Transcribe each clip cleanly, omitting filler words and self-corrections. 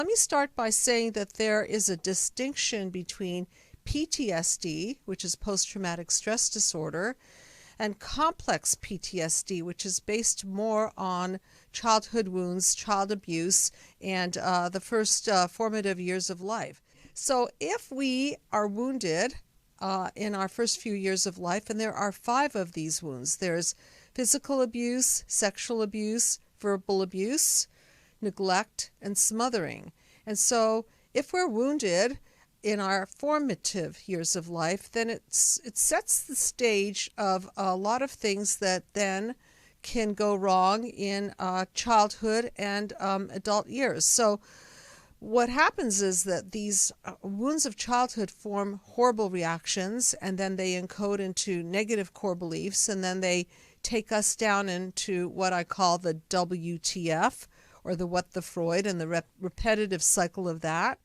Let me start by saying that there is a distinction between PTSD, which is post-traumatic stress disorder, and complex PTSD, which is based more on childhood wounds, child abuse, and the first formative years of life. So if we are wounded in our first few years of life, and there are 5 of these wounds, there's physical abuse, sexual abuse, verbal abuse, neglect, and smothering. And so if we're wounded in our formative years of life, then it sets the stage of a lot of things that then can go wrong in childhood and adult years. So what happens is that these wounds of childhood form horrible reactions, and then they encode into negative core beliefs, and then they take us down into what I call the WTF, or the what the Freud, and the repetitive cycle of that.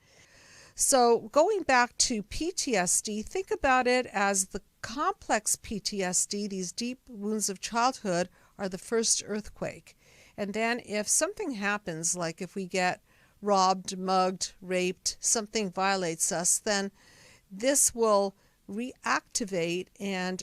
So going back to PTSD, think about it as the complex PTSD. These deep wounds of childhood are the first earthquake. And then if something happens, like if we get robbed, mugged, raped, something violates us, then this will reactivate and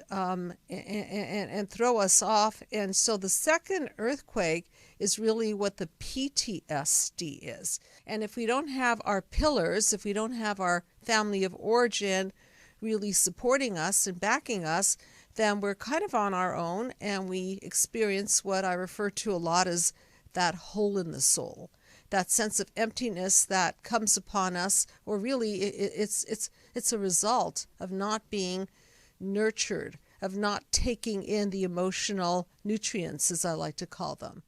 throw us off. And so the second earthquake is really what the PTSD is. And if we don't have our pillars, if we don't have our family of origin really supporting us and backing us, then we're kind of on our own, and we experience what I refer to a lot as that hole in the soul, that sense of emptiness that comes upon us, or really it's a result of not being nurtured, of not taking in the emotional nutrients, as I like to call them.